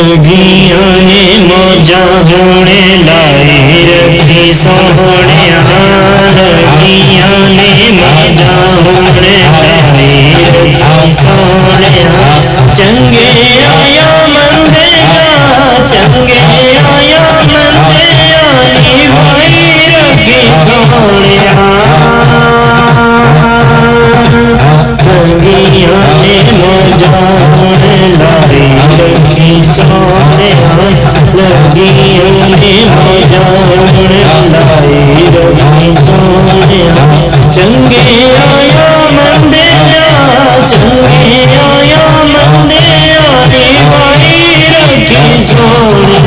गिया ने मौजा होने लाई रखी सोहने गिया ने मौजा होने लाई रखी सोहने चंगे आया मंदे चंगे आया मंदे आनी भाई रखी सोहने गिया ने मौजा होने लाई रखी सोहने लगिया ने मौजा होने लाई रखी सोहने चंगे आया मंदे चंगे आया मंदे आनी भाई रखी सोहने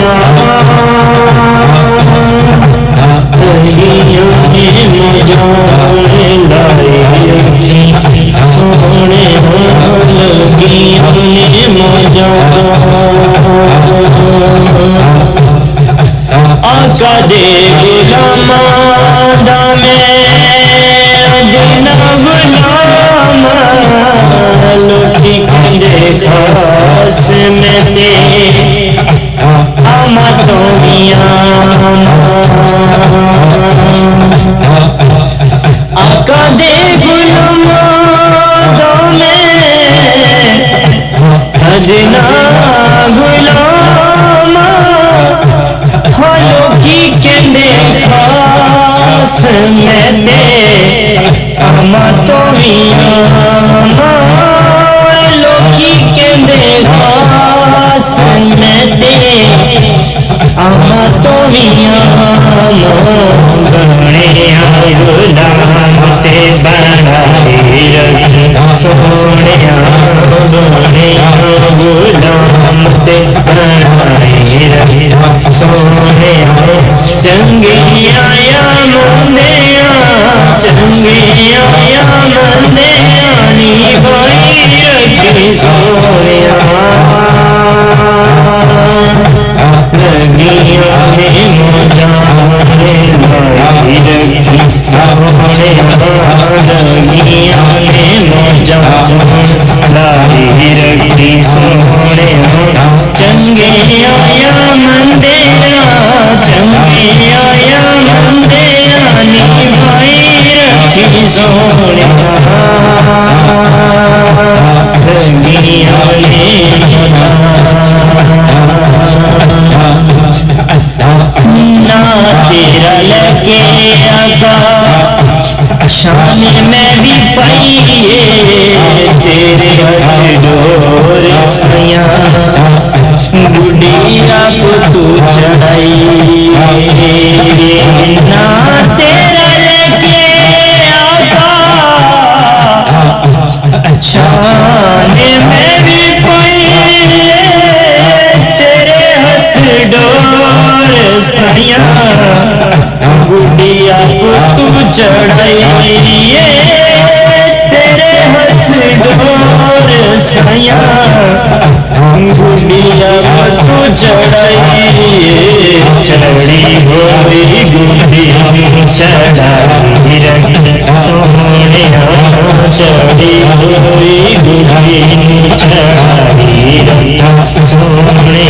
लगिया ने मौजा होने लाई रखी सोहने लगिया ने मौजा आका दे गुलामा दामे अदना गुलाम लोकी कंदे खास में ते आमा तो आका दे गुलामा दामे अदना गुलाम लोकी कहंदे खास में ते आमा तो लोकी कहंदे खास में ते आमा तो गणे गुलाम ते बनाई रखी सोहने गणे गुलाम ते बनाई रखी सोहने चंगे आया मंदे चंगे आया मंदे आनी भाई रखी सोहने लगिया ने मौजा होने लाई रखी सोहने लगिया ने मौजा लाई रखी सोहने चंगे आया मंदे चंगे आया मंदे आनी भाई रखी सोहने लगिया ने ना तेरा लगे आगा शान में भी पाइए तेरे हथ डोर सया बुढ़िया को तू चढ़ाई ना तेरा लगे आगा शान में भी पाइए तेरे हथ डोर सया गुड़िया को तू चढ़ाई तेरे हथ डोर सया गुड़िया को तू चढ़ाई चढ़ी हुई गुड़ी चढ़ाई रखी सोहने चढ़ी हुई गुड़ी चढ़ाई रखी सोहने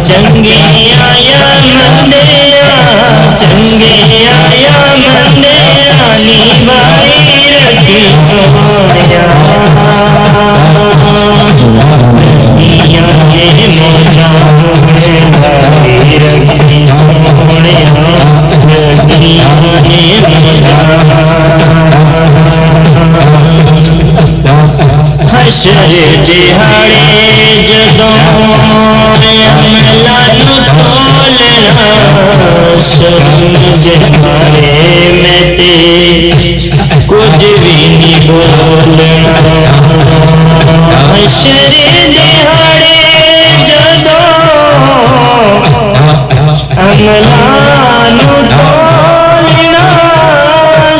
चंगे आया मंदे चंगे आया मंदे आनी भाई रखी सोहने लगिया ने मौजा होने लाई रखी सोहने लगिया ने मौजा हशर दिहाड़े जदों अमला नू तोलना शर्म जहारे में ते कुछ भी नहीं बोलना हशर दिहाड़े जदों अमला नू तोलना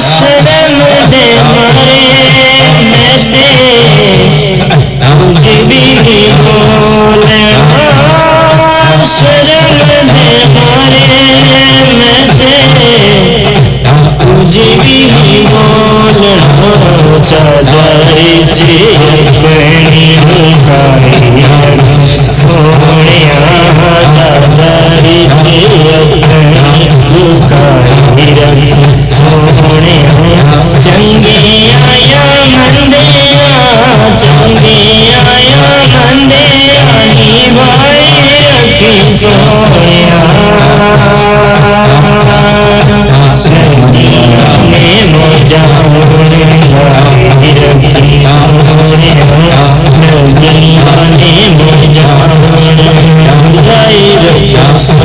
शर्म दे मारे में ते कुछ भी नहीं बोलना शर्म दे मारे में ते कुछ भी नहीं बोलना चादर चे अपनी मुकाई सोने चादरी अपनी लुकाई रख सोने चंगे आया मंदे चंगे आया मंदे भाई रखी सोने ने मोजा रखी सोने ने मोजा रखी